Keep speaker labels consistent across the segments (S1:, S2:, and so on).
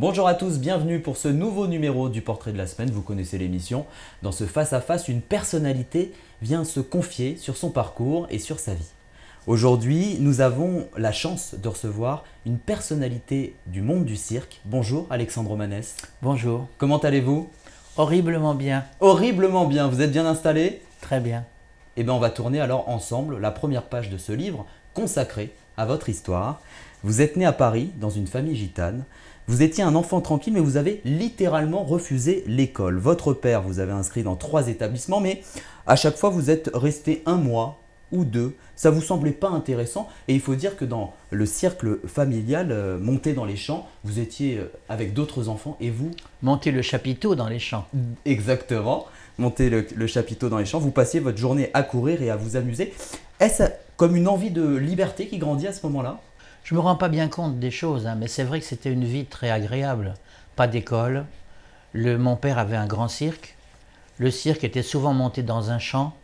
S1: Bonjour à tous, bienvenue pour ce nouveau numéro du Portrait de la semaine. Vous connaissez l'émission. Dans ce face-à-face, une personnalité vient se confier sur son parcours et sur sa vie. Aujourd'hui, nous avons la chance de recevoir une personnalité du monde du cirque. Bonjour Alexandre Manès.
S2: Bonjour.
S1: Comment allez-vous?
S2: Horriblement bien.
S1: Horriblement bien, vous êtes bien installé?
S2: Très bien.
S1: Eh bien, on va tourner alors ensemble la première page de ce livre consacré à votre histoire. Vous êtes né à Paris dans une famille gitane. Vous étiez un enfant tranquille, mais vous avez littéralement refusé l'école. Votre père vous avait inscrit dans 3 établissements, mais à chaque fois vous êtes resté 1 mois ou 2. Ça ne vous semblait pas intéressant. Et il faut dire que dans le cercle familial, monté dans les champs, vous étiez avec d'autres enfants et vous…
S2: Monter le chapiteau dans les champs.
S1: Exactement, monter le chapiteau dans les champs. Vous passiez votre journée à courir et à vous amuser. Est-ce comme une envie de liberté qui grandit à ce moment-là?
S2: Je ne me rends pas bien compte des choses, mais c'est vrai que c'était une vie très agréable. Pas d'école. Mon père avait un grand cirque. Le cirque était souvent monté dans un champ.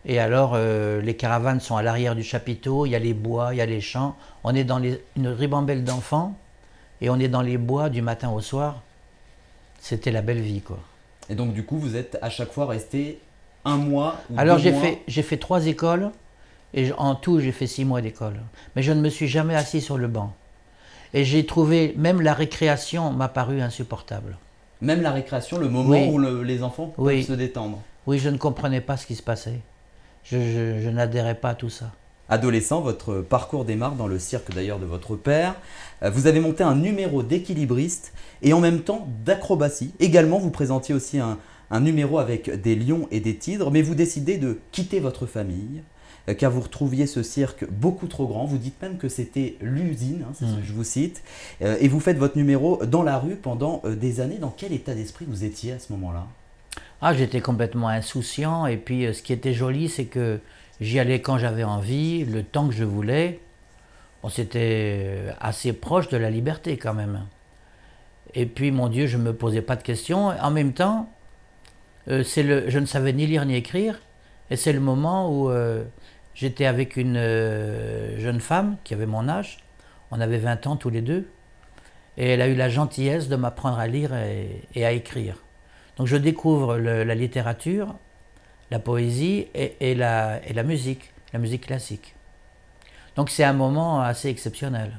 S2: Et alors, les caravanes sont à l'arrière du chapiteau. Il y a les bois, il y a les champs. On est dans une ribambelle d'enfants. Et on est dans les bois du matin au soir. C'était la belle vie, quoi.
S1: Et donc, du coup, vous êtes à chaque fois resté 1 mois ou
S2: Alors,
S1: 2 mois.
S2: j'ai fait 3 écoles. Et en tout, j'ai fait 6 mois d'école. Mais je ne me suis jamais assis sur le banc. Et j'ai trouvé, même la récréation m'a paru insupportable.
S1: Même la récréation, le moment
S2: Oui.
S1: où les enfants peuvent se détendre.
S2: Oui, je ne comprenais pas ce qui se passait. Je n'adhérais pas à tout ça.
S1: Adolescent, votre parcours démarre dans le cirque d'ailleurs de votre père. Vous avez monté un numéro d'équilibriste et en même temps d'acrobatie. Également, vous présentiez aussi un numéro avec des lions et des tigres, mais vous décidez de quitter votre famille. Car vous retrouviez ce cirque beaucoup trop grand. Vous dites même que c'était l'usine, c'est ce que je vous cite. Et vous faites votre numéro dans la rue pendant des années. Dans quel état d'esprit vous étiez à ce moment-là?
S2: Ah, j'étais complètement insouciant. Et puis, ce qui était joli, c'est que j'y allais quand j'avais envie, le temps que je voulais. Bon, c'était assez proche de la liberté quand même. Et puis, mon Dieu, je ne me posais pas de questions. En même temps, je ne savais ni lire ni écrire. Et c'est le moment où j'étais avec une jeune femme qui avait mon âge. On avait 20 ans tous les deux. Et elle a eu la gentillesse de m'apprendre à lire et à écrire. Donc je découvre la littérature, la poésie et la musique classique. Donc c'est un moment assez exceptionnel.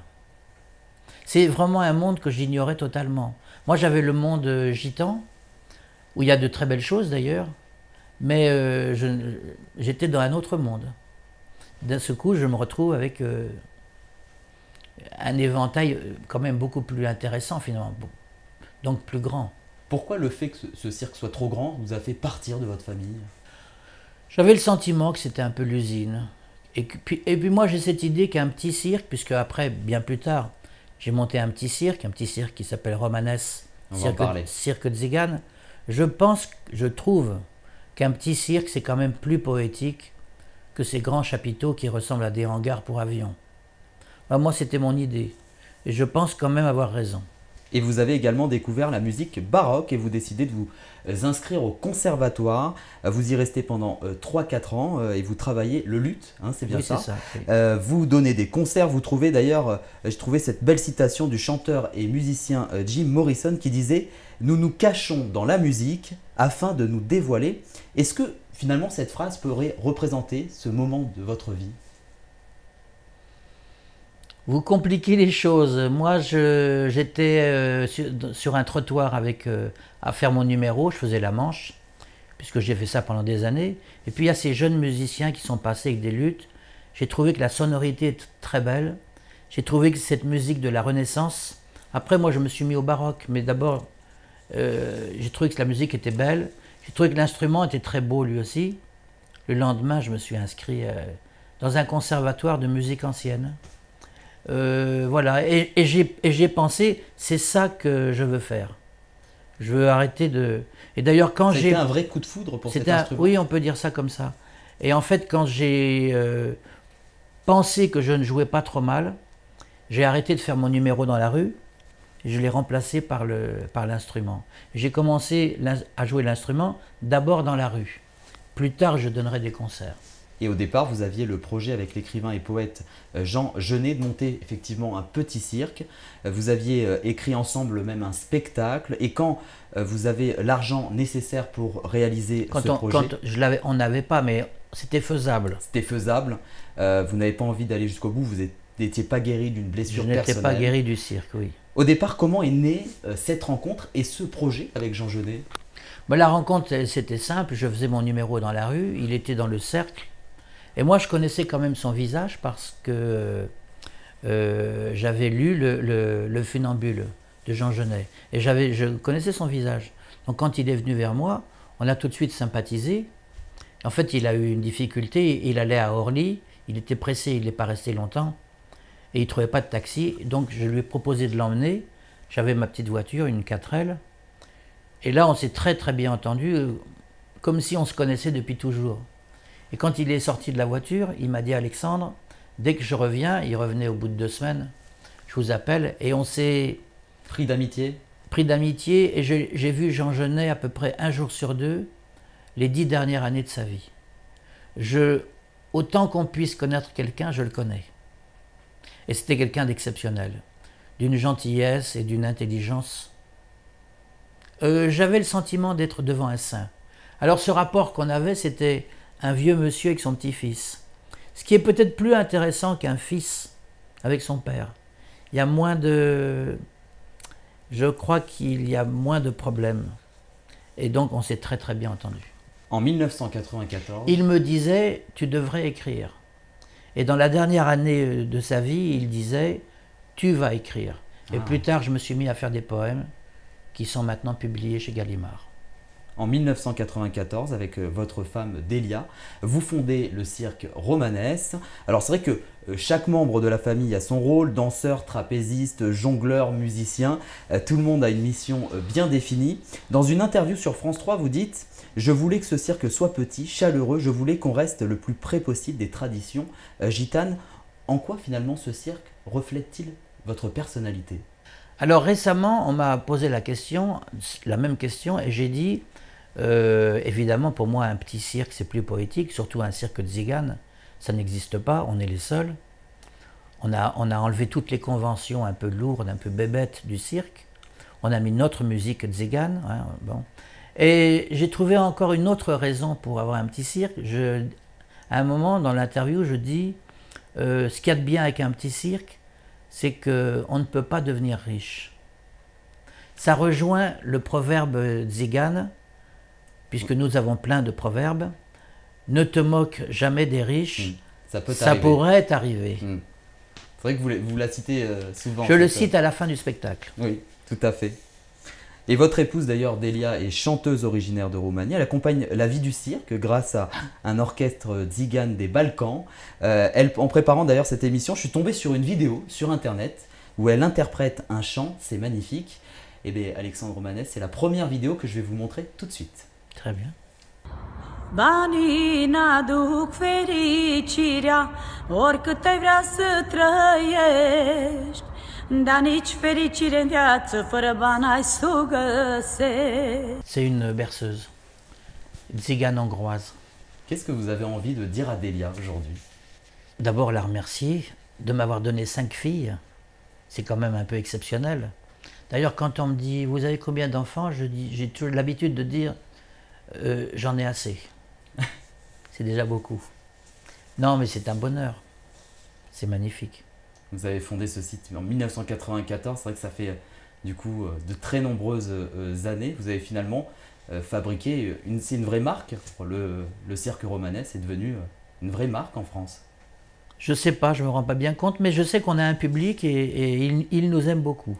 S2: C'est vraiment un monde que j'ignorais totalement. Moi j'avais le monde gitan, où il y a de très belles choses d'ailleurs, mais j'étais dans un autre monde. D'un seul coup, je me retrouve avec un éventail quand même beaucoup plus intéressant finalement, donc plus grand.
S1: Pourquoi le fait que ce cirque soit trop grand vous a fait partir de votre famille?
S2: J'avais le sentiment que c'était un peu l'usine. Et puis moi j'ai cette idée qu'un petit cirque, puisque après, bien plus tard, j'ai monté un petit cirque qui s'appelle Romanès, cirque Tzigane. Je trouve qu'un petit cirque c'est quand même plus poétique que ces grands chapiteaux qui ressemblent à des hangars pour avions. Ben, moi c'était mon idée, et je pense quand même avoir raison.
S1: Et vous avez également découvert la musique baroque et vous décidez de vous inscrire au conservatoire. Vous y restez pendant 3-4 ans et vous travaillez le luth, c'est bien ça?
S2: Oui, c'est ça. Oui.
S1: Vous donnez des concerts, vous trouvez d'ailleurs, j'ai trouvé cette belle citation du chanteur et musicien Jim Morrison qui disait « Nous nous cachons dans la musique afin de nous dévoiler ». Est-ce que finalement cette phrase pourrait représenter ce moment de votre vie?
S2: Vous compliquez les choses. Moi, j'étais sur un trottoir à faire mon numéro, je faisais la manche, puisque j'ai fait ça pendant des années. Et puis il y a ces jeunes musiciens qui sont passés avec des luths. J'ai trouvé que la sonorité était très belle. J'ai trouvé que cette musique de la Renaissance… Après, moi, je me suis mis au baroque, mais d'abord, j'ai trouvé que la musique était belle. J'ai trouvé que l'instrument était très beau lui aussi. Le lendemain, je me suis inscrit dans un conservatoire de musique ancienne. Voilà, et j'ai pensé, c'est ça que je veux faire. Je veux arrêter de… Et d'ailleurs, quand j'ai…
S1: C'était un vrai coup de foudre pour cet instrument.
S2: Oui, on peut dire ça comme ça. Et en fait, quand j'ai pensé que je ne jouais pas trop mal, j'ai arrêté de faire mon numéro dans la rue, et je l'ai remplacé par l'instrument. J'ai commencé à jouer l'instrument d'abord dans la rue. Plus tard, je donnerai des concerts.
S1: Et au départ, vous aviez le projet avec l'écrivain et poète Jean Genet de monter effectivement un petit cirque. Vous aviez écrit ensemble même un spectacle. Et quand vous avez l'argent nécessaire pour réaliser ce projet…
S2: Quand on n'avait pas, mais c'était faisable.
S1: C'était faisable. Vous n'avez pas envie d'aller jusqu'au bout. Vous n'étiez pas guéri d'une blessure personnelle.
S2: Je n'étais pas guéri du cirque, oui.
S1: Au départ, comment est née cette rencontre et ce projet avec Jean Genet?
S2: La rencontre, c'était simple. Je faisais mon numéro dans la rue. Il était dans le cercle. Et moi, je connaissais quand même son visage parce que j'avais lu le Funambule de Jean Genet. Et je connaissais son visage. Donc quand il est venu vers moi, on a tout de suite sympathisé. En fait, il a eu une difficulté. Il allait à Orly. Il était pressé. Il n'est pas resté longtemps. Et il ne trouvait pas de taxi. Donc je lui ai proposé de l'emmener. J'avais ma petite voiture, une 4L. Et là, on s'est très très bien entendu, comme si on se connaissait depuis toujours. Et quand il est sorti de la voiture, il m'a dit « Alexandre, dès que je reviens », il revenait au bout de 2 semaines, « je vous appelle ». Et on s'est…
S1: Pris d'amitié? Pris
S2: d'amitié, et j'ai vu Jean Genet à peu près 1 jour sur 2, les 10 dernières années de sa vie. Autant qu'on puisse connaître quelqu'un, je le connais. Et c'était quelqu'un d'exceptionnel, d'une gentillesse et d'une intelligence. J'avais le sentiment d'être devant un saint. Alors ce rapport qu'on avait, c'était un vieux monsieur avec son petit-fils. Ce qui est peut-être plus intéressant qu'un fils avec son père. Il y a moins de… Je crois qu'il y a moins de problèmes. Et donc on s'est très très bien entendu.
S1: En 1994…
S2: Il me disait « tu devrais écrire ». Et dans la dernière année de sa vie, il disait « tu vas écrire ». Et plus tard, je me suis mis à faire des poèmes qui sont maintenant publiés chez Gallimard.
S1: En 1994, avec votre femme Delia, vous fondez le cirque Romanes. Alors c'est vrai que chaque membre de la famille a son rôle, danseur, trapéziste, jongleur, musicien. Tout le monde a une mission bien définie. Dans une interview sur France 3, vous dites « Je voulais que ce cirque soit petit, chaleureux, je voulais qu'on reste le plus près possible des traditions gitanes. » En quoi finalement ce cirque reflète-t-il votre personnalité?
S2: Alors récemment, on m'a posé la même question, et j'ai dit, évidemment pour moi un petit cirque c'est plus poétique, surtout un cirque de Tziganes, ça n'existe pas, on est les seuls. On a enlevé toutes les conventions un peu lourdes, un peu bébêtes du cirque, on a mis notre musique Tzigane, hein, bon. Et j'ai trouvé encore une autre raison pour avoir un petit cirque. À un moment dans l'interview, je dis, ce qu'il y a de bien avec un petit cirque, c'est qu'on ne peut pas devenir riche. Ça rejoint le proverbe tzigane, puisque nous avons plein de proverbes. Ne te moque jamais des riches, ça pourrait arriver.
S1: C'est vrai que vous la citez souvent.
S2: Je le cite à la fin du spectacle.
S1: Oui, tout à fait. Et votre épouse d'ailleurs, Delia, est chanteuse originaire de Roumanie. Elle accompagne la vie du cirque grâce à un orchestre tzigane des Balkans. En préparant d'ailleurs cette émission, je suis tombé sur une vidéo sur internet où elle interprète un chant, c'est magnifique. Et bien Alexandre Romanes, c'est la première vidéo que je vais vous montrer tout de suite.
S2: Très bien.
S3: Banii n-aduc fericirea, oricât ai vrea să trăiești, dar nici fericire în viață fără bani ai să o găsești.
S2: C'est une berceuse, une tzigane hongroise.
S1: Qu'est-ce que vous avez envie de dire à Delia aujourd'hui?
S2: D'abord la remercier de m'avoir donné 5 filles, c'est quand même un peu exceptionnel. D'ailleurs quand on me dit « vous avez combien d'enfants ?» j'ai toujours l'habitude de dire « j'en ai assez ». C'est déjà beaucoup. Non, mais c'est un bonheur. C'est magnifique.
S1: Vous avez fondé ce site en 1994. C'est vrai que ça fait du coup de très nombreuses années. Vous avez finalement fabriqué c'est une vraie marque. Le cirque Romanes est devenu une vraie marque en France.
S2: Je sais pas, je me rends pas bien compte, mais je sais qu'on a un public et il nous aime beaucoup.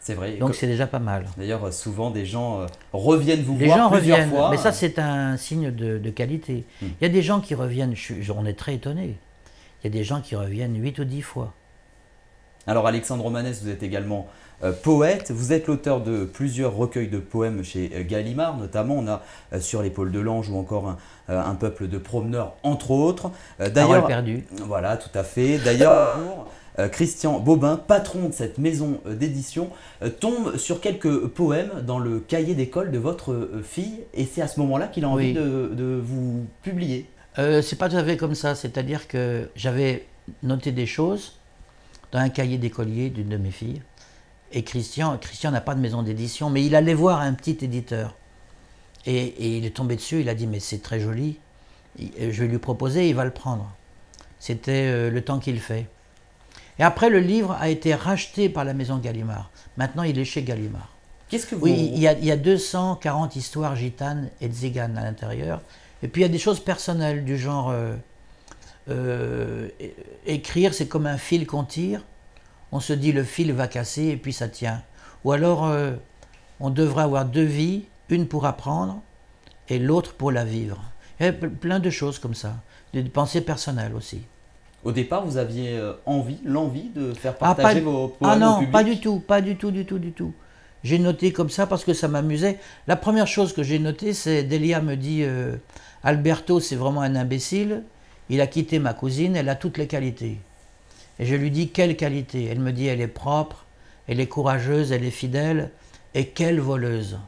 S1: C'est vrai.
S2: Donc c'est déjà pas mal.
S1: D'ailleurs, souvent des gens reviennent vous voir plusieurs fois.
S2: Mais ça c'est un signe de qualité. Il y a des gens qui reviennent, on est très étonnés. Il y a des gens qui reviennent 8 ou 10 fois. Alors
S1: Alexandre Romanes, vous êtes également poète. Vous êtes l'auteur de plusieurs recueils de poèmes chez Gallimard. Notamment, on a Sur l'épaule de l'ange ou encore un peuple de promeneurs, entre autres.
S2: Parole perdue.
S1: Voilà, tout à fait. D'ailleurs, Christian Bobin, patron de cette maison d'édition, tombe sur quelques poèmes dans le cahier d'école de votre fille et c'est à ce moment-là qu'il a envie de vous publier.
S2: C'est pas tout à fait comme ça, c'est-à-dire que j'avais noté des choses dans un cahier d'écolier d'une de mes filles, et Christian n'a pas de maison d'édition, mais il allait voir un petit éditeur, et il est tombé dessus, il a dit mais c'est très joli, je vais lui proposer, il va le prendre. C'était Le temps qu'il fait. Et après le livre a été racheté par la maison Gallimard, maintenant il est chez Gallimard.
S1: Qu'est-ce que vous...
S2: Oui, il y a 240 histoires gitanes et tziganes à l'intérieur. Et puis il y a des choses personnelles du genre écrire, c'est comme un fil qu'on tire. On se dit le fil va casser et puis ça tient. Ou alors on devrait avoir deux vies, une pour apprendre et l'autre pour la vivre. Il y a plein de choses comme ça, des pensées personnelles aussi.
S1: Au départ, vous aviez l'envie de faire partager vos poèmes
S2: non,
S1: au public?
S2: pas du tout, pas du tout, du tout, du tout. J'ai noté comme ça parce que ça m'amusait. La première chose que j'ai notée, c'est Delia me dit Alberto, c'est vraiment un imbécile. Il a quitté ma cousine, elle a toutes les qualités. Et je lui dis quelle qualité? Elle me dit elle est propre, elle est courageuse, elle est fidèle, et quelle voleuse.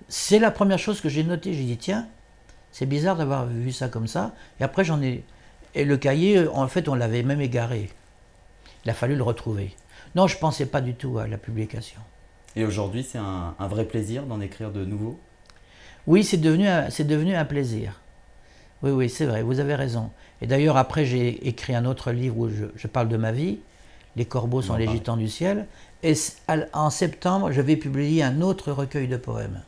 S2: C'est la première chose que j'ai notée. J'ai dit tiens, c'est bizarre d'avoir vu ça comme ça. Et après j'en ai... Et le cahier, en fait, on l'avait même égaré. Il a fallu le retrouver. Non, je ne pensais pas du tout à la publication.
S1: Et aujourd'hui, c'est un vrai plaisir d'en écrire de nouveaux?
S2: Oui, c'est devenu un plaisir. Oui, oui, c'est vrai, vous avez raison. Et d'ailleurs, après, j'ai écrit un autre livre où je parle de ma vie, Les corbeaux sont les gitans du ciel. Et en septembre, je vais publier un autre recueil de poèmes.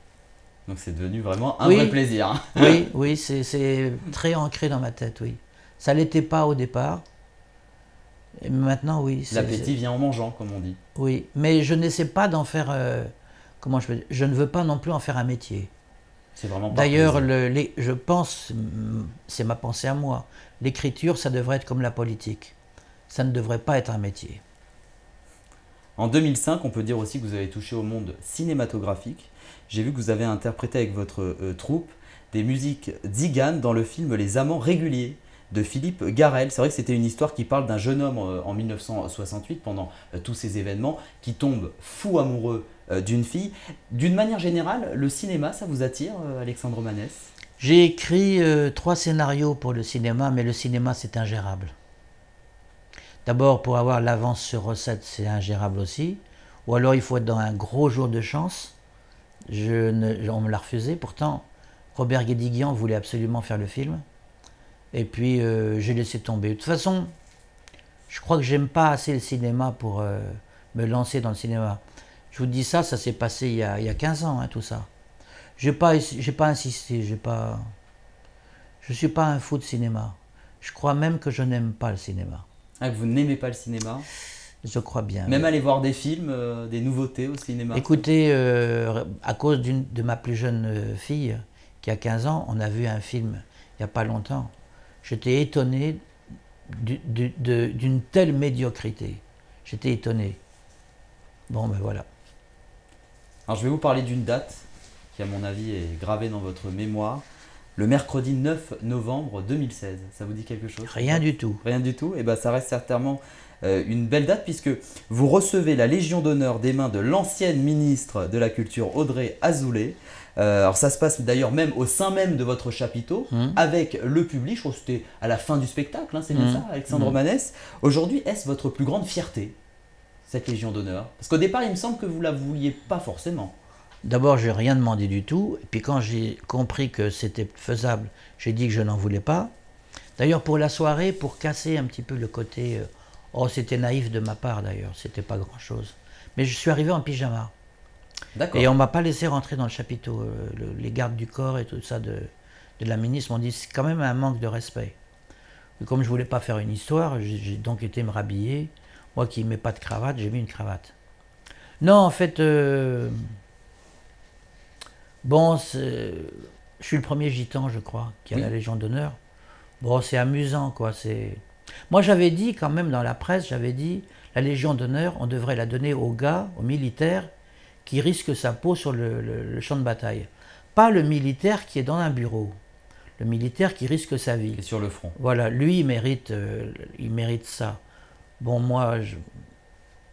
S1: Donc c'est devenu vraiment un vrai plaisir.
S2: Oui, oui, c'est très ancré dans ma tête, oui. Ça ne l'était pas au départ. Et maintenant, oui.
S1: L'appétit vient en mangeant, comme on dit.
S2: Oui, mais je n'essaie pas d'en faire... je ne veux pas non plus en faire un métier.
S1: C'est vraiment pas
S2: D'ailleurs, je pense, c'est ma pensée à moi, l'écriture, ça devrait être comme la politique. Ça ne devrait pas être un métier.
S1: En 2005, on peut dire aussi que vous avez touché au monde cinématographique. J'ai vu que vous avez interprété avec votre troupe des musiques tziganes dans le film Les Amants réguliers de Philippe Garrel. C'est vrai que c'était une histoire qui parle d'un jeune homme en 1968, pendant tous ces événements, qui tombe fou amoureux d'une fille. D'une manière générale, le cinéma, ça vous attire, Alexandre Manès?
S2: J'ai écrit 3 scénarios pour le cinéma, mais le cinéma, c'est ingérable. D'abord, pour avoir l'avance sur recette, c'est ingérable aussi. Ou alors, il faut être dans un gros jour de chance. On me l'a refusé. Pourtant, Robert Guédiguian voulait absolument faire le film. Et puis, j'ai laissé tomber. De toute façon, je crois que j'aime pas assez le cinéma pour me lancer dans le cinéma. Je vous dis ça s'est passé il y a 15 ans, hein, tout ça. J'ai pas insisté, je suis pas un fou de cinéma. Je crois même que je n'aime pas le cinéma.
S1: Ah, que vous n'aimez pas le cinéma?
S2: Je crois bien.
S1: Même
S2: oui.
S1: aller voir des films, des nouveautés au cinéma?
S2: Écoutez, à cause de ma plus jeune fille, qui a 15 ans, on a vu un film il n'y a pas longtemps. J'étais étonné d'une telle médiocrité. J'étais étonné. Bon, ben voilà.
S1: Alors, je vais vous parler d'une date qui, à mon avis, est gravée dans votre mémoire. Le mercredi 9 novembre 2016. Ça vous dit quelque chose?
S2: Rien du tout.
S1: Rien du tout? Et bien, ça reste certainement une belle date, puisque vous recevez la Légion d'honneur des mains de l'ancienne ministre de la Culture, Audrey Azoulay. Alors ça se passe d'ailleurs même au sein même de votre chapiteau, avec le public. Je crois que c'était à la fin du spectacle, hein, c'est bien ça, Alexandre Manès. Aujourd'hui, est-ce votre plus grande fierté, cette Légion d'honneur? Parce qu'au départ, il me semble que vous ne la vouliez pas forcément.
S2: D'abord, je n'ai rien demandé du tout. Et puis quand j'ai compris que c'était faisable, j'ai dit que je n'en voulais pas. D'ailleurs, pour la soirée, pour casser un petit peu le côté... oh, c'était naïf de ma part d'ailleurs, c'était pas grand-chose. Mais je suis arrivé en pyjama. Et on ne m'a pas laissé rentrer dans le chapiteau. Les gardes du corps et tout ça de la ministre m'ont dit c'est quand même un manque de respect. Et comme je ne voulais pas faire une histoire, j'ai donc été me rhabiller. Moi qui ne mets pas de cravate, j'ai mis une cravate. Non, en fait, bon, je suis le premier gitan, je crois, qui a la Légion d'honneur. Bon, c'est amusant, quoi. Moi, j'avais dit quand même dans la presse, j'avais dit la Légion d'honneur, on devrait la donner aux gars, aux militaires, qui risque sa peau sur le champ de bataille. Pas le militaire qui est dans un bureau. Le militaire qui risque sa vie.
S1: Et sur le front.
S2: Voilà, lui, il mérite ça. Bon, moi,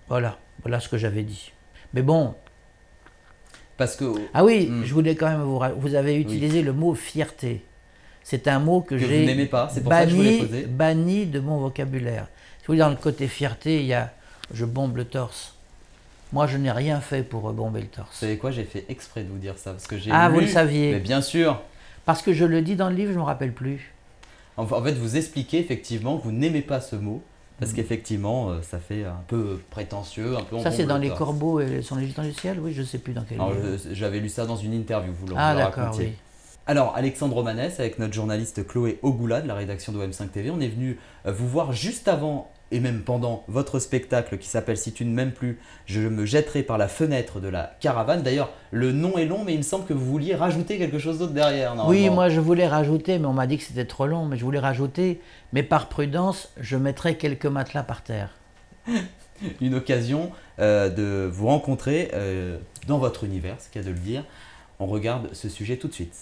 S2: voilà ce que j'avais dit. Mais bon...
S1: Parce que...
S2: Ah oui, je voulais quand même vous avez utilisé le mot fierté. C'est un mot que
S1: Que vous
S2: j'ai
S1: n'aimez pas, c'est pour ça que je vous l'ai posé.
S2: banni de mon vocabulaire. Si vous voulez, dans le côté fierté, il y a « je bombe le torse ». Moi, je n'ai rien fait pour bomber le torse.
S1: Vous savez quoi, j'ai fait exprès de vous dire ça, parce que j'ai
S2: Vous le saviez.
S1: Mais bien sûr.
S2: Parce que je le dis dans le livre, je ne me rappelle plus.
S1: En fait, vous expliquez effectivement que vous n'aimez pas ce mot, parce qu'effectivement, ça fait un peu prétentieux, un peu...
S2: Ça, c'est dans Les Corbeaux et sont les Gitans du ciel? Oui, je ne sais plus dans quel livre.
S1: J'avais lu ça dans une interview, vous le
S2: d'accord,
S1: racontiez.
S2: oui.
S1: Alors, Alexandre Romanès, avec notre journaliste Chloé Ogoula de la rédaction de OM5 TV, on est venu vous voir juste avant et même pendant votre spectacle qui s'appelle « Si tu ne m'aimes plus, je me jetterai par la fenêtre de la caravane ». D'ailleurs, le nom est long, mais il me semble que vous vouliez rajouter quelque chose d'autre derrière.
S2: Oui, moi je voulais rajouter, mais on m'a dit que c'était trop long, mais je voulais rajouter, mais par prudence, je mettrai quelques matelas par terre.
S1: Une occasion de vous rencontrer dans votre univers, c'est le cas de le dire. On regarde ce sujet tout de suite.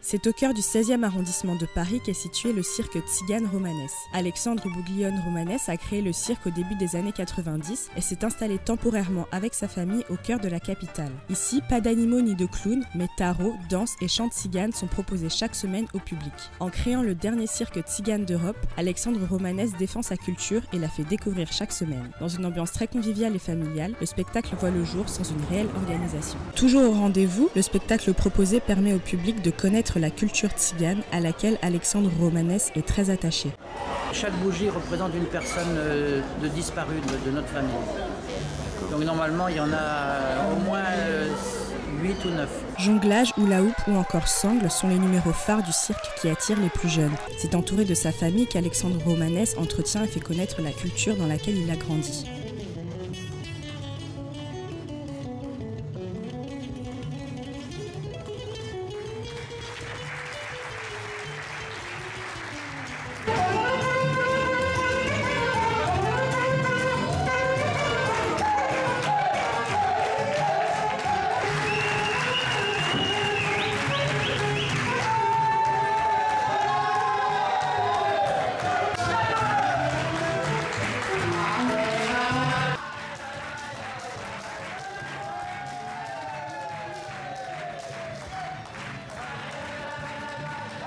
S4: C'est au cœur du 16e arrondissement de Paris qu'est situé le cirque Tzigane Romanès. Alexandre Bouglione Romanès a créé le cirque au début des années 90 et s'est installé temporairement avec sa famille au cœur de la capitale. Ici, pas d'animaux ni de clowns, mais tarots, danses et chants tziganes sont proposés chaque semaine au public. En créant le dernier cirque tzigane d'Europe, Alexandre Romanès défend sa culture et la fait découvrir chaque semaine. Dans une ambiance très conviviale et familiale, le spectacle voit le jour sans une réelle organisation. Toujours au rendez-vous, le spectacle proposé permet au public de connaître la culture tzigane à laquelle Alexandre Romanès est très attaché.
S2: Chaque bougie représente une personne de disparue de notre famille. Donc normalement, il y en a au moins 8 ou 9.
S4: Jonglage, hula hoop ou encore sangle sont les numéros phares du cirque qui attirent les plus jeunes. C'est entouré de sa famille qu'Alexandre Romanès entretient et fait connaître la culture dans laquelle il a grandi.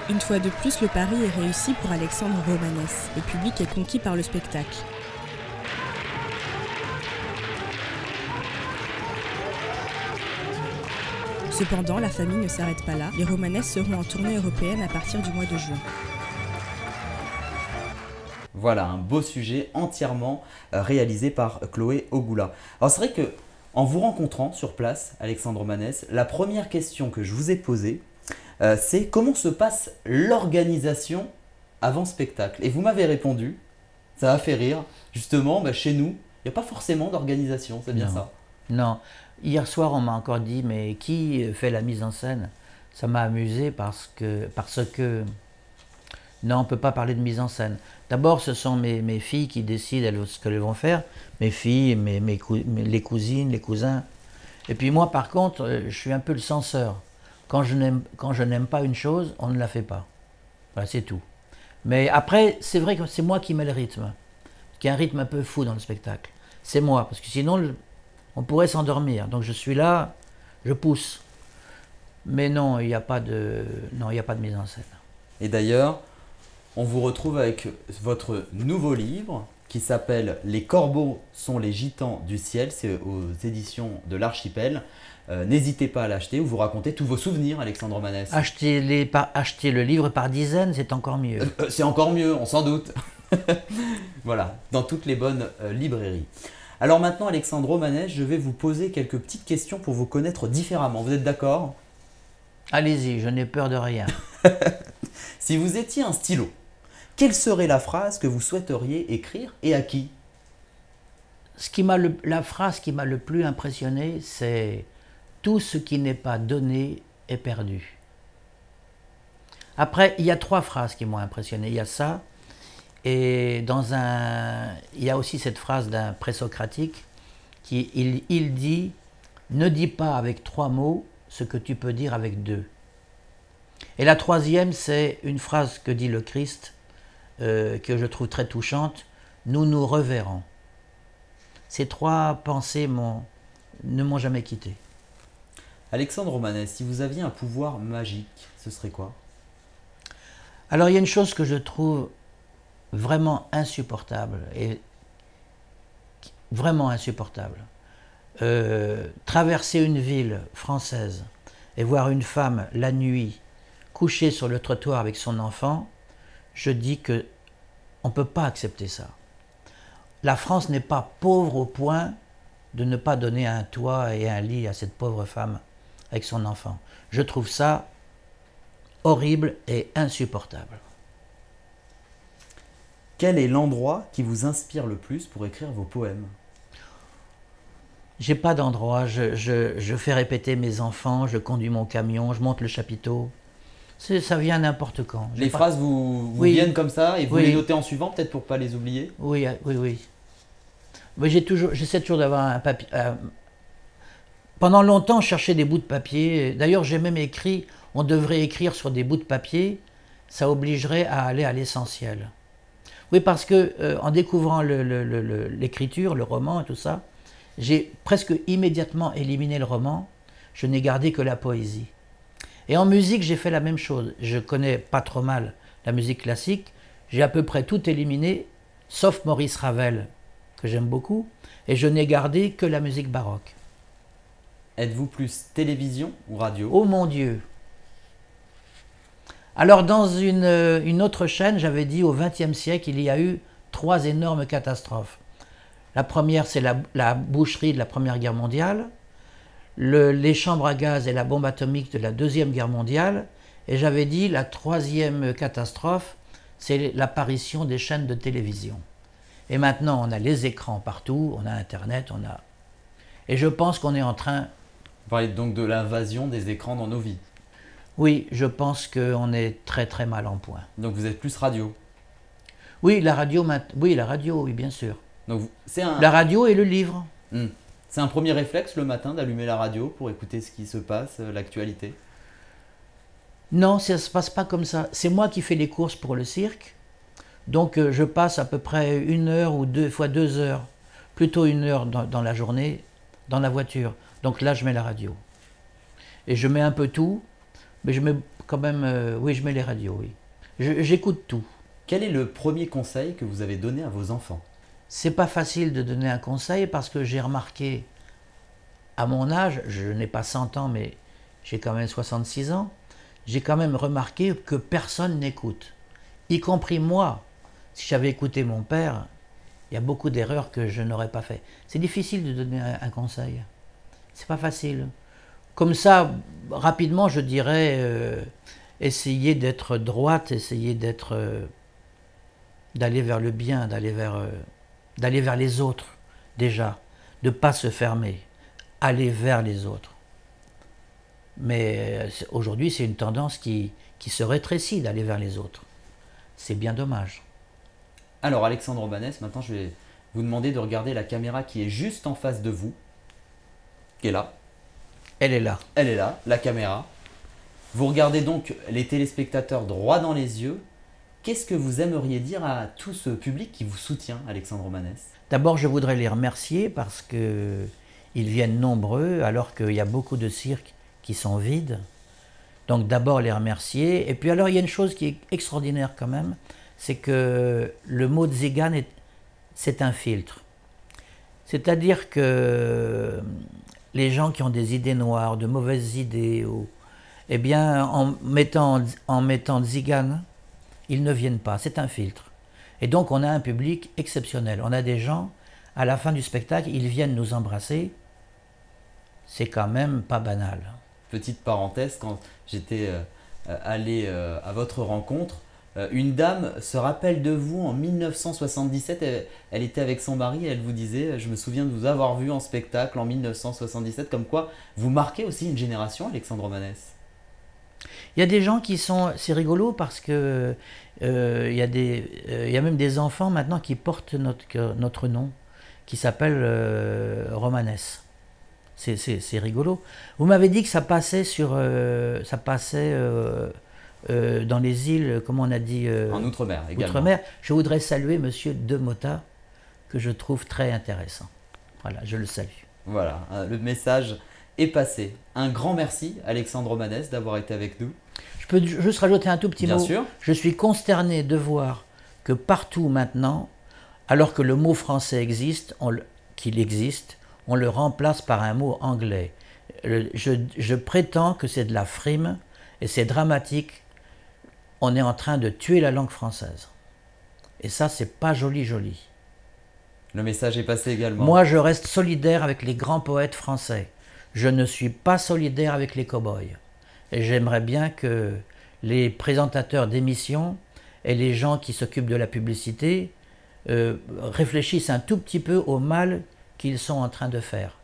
S4: Une fois de plus, le pari est réussi pour Alexandre Romanès. Le public est conquis par le spectacle. Cependant, la famille ne s'arrête pas là. Les Romanès seront en tournée européenne à partir du mois de juin.
S1: Voilà, un beau sujet entièrement réalisé par Chloé Ogoula. Alors c'est vrai que en vous rencontrant sur place, Alexandre Romanès, la première question que je vous ai posée, c'est comment se passe l'organisation avant spectacle. Et vous m'avez répondu, ça m'a fait rire, justement, chez nous, il n'y a pas forcément d'organisation, c'est bien ça?
S2: Non. Hier soir, on m'a encore dit, mais qui fait la mise en scène? Ça m'a amusé parce que... Non, on ne peut pas parler de mise en scène. D'abord, ce sont mes filles qui décident ce qu'elles vont faire. Mes filles, les cousines, les cousins. Et puis moi, par contre, je suis un peu le censeur. Quand je n'aime pas une chose, on ne la fait pas. Voilà, c'est tout. Mais après, c'est vrai que c'est moi qui mets le rythme. Il y a un rythme un peu fou dans le spectacle. C'est moi, parce que sinon, on pourrait s'endormir. Donc je suis là, je pousse. Mais non, il n'y a pas de mise en scène.
S1: Et d'ailleurs, on vous retrouve avec votre nouveau livre qui s'appelle « Les corbeaux sont les gitans du ciel ». C'est aux éditions de l'Archipel. N'hésitez pas à l'acheter, où vous racontez tous vos souvenirs, Alexandre Romanès.
S2: Acheter le livre par dizaines, c'est encore mieux.
S1: C'est encore mieux, on s'en doute. Voilà, dans toutes les bonnes librairies. Alors maintenant, Alexandre Romanès, je vais vous poser quelques petites questions pour vous connaître différemment. Vous êtes d'accord?
S2: Allez-y, je n'ai peur de rien.
S1: Si vous étiez un stylo, quelle serait la phrase que vous souhaiteriez écrire et à qui?
S2: La phrase qui m'a le plus impressionné, c'est « Tout ce qui n'est pas donné est perdu ». Après, il y a 3 phrases qui m'ont impressionné. Il y a ça, et il y a aussi cette phrase d'un présocratique qui il dit « Ne dis pas avec 3 mots ce que tu peux dire avec 2 ». Et la 3e, c'est une phrase que dit le Christ, que je trouve très touchante, « Nous nous reverrons ». Ces 3 pensées ne m'ont jamais quitté.
S1: Alexandre Romanès, si vous aviez un pouvoir magique, ce serait quoi?
S2: Alors il y a une chose que je trouve vraiment insupportable, et vraiment insupportable. Traverser une ville française et voir une femme la nuit couchée sur le trottoir avec son enfant, je dis que on ne peut pas accepter ça. La France n'est pas pauvre au point de ne pas donner un toit et un lit à cette pauvre femme avec son enfant. Je trouve ça horrible et insupportable.
S1: Quel est l'endroit qui vous inspire le plus pour écrire vos poèmes?
S2: J'ai pas d'endroit, je fais répéter mes enfants, je conduis mon camion, je monte le chapiteau. Ça vient n'importe quand.
S1: Les phrases vous
S2: Oui.
S1: viennent comme ça et vous
S2: Oui.
S1: les notez en suivant, peut-être pour pas les oublier?
S2: Oui, oui. Mais j'essaie toujours d'avoir un papier. Pendant longtemps, je cherchais des bouts de papier. D'ailleurs, j'ai même écrit, on devrait écrire sur des bouts de papier, ça obligerait à aller à l'essentiel. Oui, parce que en découvrant l'écriture, le roman et tout ça, j'ai presque immédiatement éliminé le roman, je n'ai gardé que la poésie. Et en musique, j'ai fait la même chose. Je connais pas trop mal la musique classique, j'ai à peu près tout éliminé, sauf Maurice Ravel, que j'aime beaucoup, et je n'ai gardé que la musique baroque.
S1: Êtes-vous plus télévision ou radio?
S2: Oh mon Dieu! Alors dans une autre chaîne, j'avais dit au XXe siècle, il y a eu 3 énormes catastrophes. La première, c'est la boucherie de la Première Guerre mondiale, les chambres à gaz et la bombe atomique de la Deuxième Guerre mondiale, et j'avais dit la 3e catastrophe, c'est l'apparition des chaînes de télévision. Et maintenant, on a les écrans partout, on a Internet, Et je pense qu'on est en train...
S1: Vous parlez donc de l'invasion des écrans dans nos vies.
S2: Oui, je pense qu'on est très très mal en point.
S1: Donc vous êtes plus radio.
S2: Oui, la radio, oui, bien sûr.
S1: Donc
S2: La radio et le livre.
S1: C'est un premier réflexe le matin d'allumer la radio pour écouter ce qui se passe, l'actualité?
S2: Non, ça ne se passe pas comme ça. C'est moi qui fais les courses pour le cirque. Donc je passe à peu près 1 heure ou 2 fois 2 heures, plutôt 1 heure dans la journée, dans la voiture. Donc là, je mets la radio. Et je mets un peu tout, mais je mets quand même... oui, je mets les radios, oui. J'écoute tout.
S1: Quel est le premier conseil que vous avez donné à vos enfants?
S2: C'est pas facile de donner un conseil parce que j'ai remarqué, à mon âge, je n'ai pas 100 ans, mais j'ai quand même 66 ans, j'ai quand même remarqué que personne n'écoute, y compris moi. Si j'avais écouté mon père, il y a beaucoup d'erreurs que je n'aurais pas fait. C'est difficile de donner un conseil. C'est pas facile. Comme ça, rapidement, je dirais, essayez d'être droite, essayez d'aller vers le bien, d'aller vers les autres, déjà, de ne pas se fermer, aller vers les autres. Mais aujourd'hui, c'est une tendance qui se rétrécit d'aller vers les autres. C'est bien dommage.
S1: Alors Alexandre Romanès, maintenant je vais vous demander de regarder la caméra qui est juste en face de vous, qui est là.
S2: Elle est là.
S1: Elle est là, la caméra. Vous regardez donc les téléspectateurs droit dans les yeux. Qu'est-ce que vous aimeriez dire à tout ce public qui vous soutient, Alexandre Romanès?
S2: D'abord, je voudrais les remercier parce qu'ils viennent nombreux alors qu'il y a beaucoup de cirques qui sont vides. Donc d'abord les remercier. Et puis alors il y a une chose qui est extraordinaire quand même, c'est que le mot Tzigan, c'est un filtre. C'est-à-dire que les gens qui ont des idées noires, de mauvaises idées, eh bien en mettant Tzigan, ils ne viennent pas, c'est un filtre. Et donc on a un public exceptionnel. On a des gens, à la fin du spectacle, ils viennent nous embrasser. C'est quand même pas banal.
S1: Petite parenthèse, quand j'étais allé à votre rencontre, une dame se rappelle de vous en 1977, elle était avec son mari et elle vous disait « Je me souviens de vous avoir vu en spectacle en 1977 », comme quoi vous marquez aussi une génération, Alexandre Romanès.
S2: Il y a des gens qui sont... C'est rigolo parce que il y a même des enfants maintenant qui portent notre nom, qui s'appellent Romanès. C'est rigolo. Vous m'avez dit que ça passait dans les îles, comment on a dit
S1: en Outre-mer également.
S2: Outre-mer. Je voudrais saluer Monsieur De Mota, que je trouve très intéressant. Voilà, je le salue.
S1: Voilà, le message est passé. Un grand merci, Alexandre Romanès, d'avoir été avec nous.
S2: Je peux juste rajouter un tout petit
S1: Bien
S2: mot.
S1: sûr.
S2: Je suis consterné de voir que partout maintenant, alors que le mot français existe, qu'il existe, on le remplace par un mot anglais. Je prétends que c'est de la frime et c'est dramatique. On est en train de tuer la langue française. Et ça, c'est pas joli, joli.
S1: Le message est passé également.
S2: Moi, je reste solidaire avec les grands poètes français. Je ne suis pas solidaire avec les cow-boys. Et j'aimerais bien que les présentateurs d'émissions et les gens qui s'occupent de la publicité réfléchissent un tout petit peu au mal qu'ils sont en train de faire.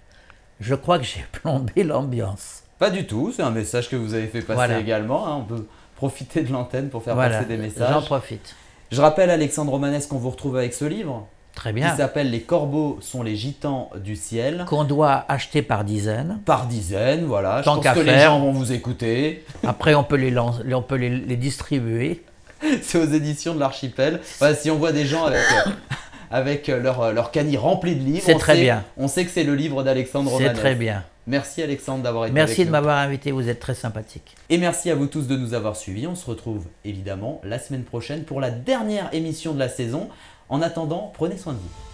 S2: Je crois que j'ai plombé l'ambiance.
S1: Pas du tout, c'est un message que vous avez fait passer également. Hein. On peut profiter de l'antenne pour faire passer des messages.
S2: J'en profite.
S1: Je rappelle, Alexandre Romanès, qu'on vous retrouve avec ce livre.
S2: Très bien.
S1: Qui s'appelle « Les corbeaux sont les gitans du ciel ».
S2: Qu'on doit acheter par dizaines.
S1: Par dizaines, voilà.
S2: Tant
S1: Je pense que les gens vont vous écouter.
S2: Après, on peut les distribuer.
S1: C'est aux éditions de l'Archipel. Enfin, si on voit des gens avec leur canis rempli de livres,
S2: c'est très bien.
S1: On sait que c'est le livre d'Alexandre Romanès.
S2: C'est très bien.
S1: Merci Alexandre d'avoir été avec nous.
S2: Merci de m'avoir invité, vous êtes très sympathique.
S1: Et merci à vous tous de nous avoir suivis. On se retrouve évidemment la semaine prochaine pour la dernière émission de la saison. En attendant, prenez soin de vous.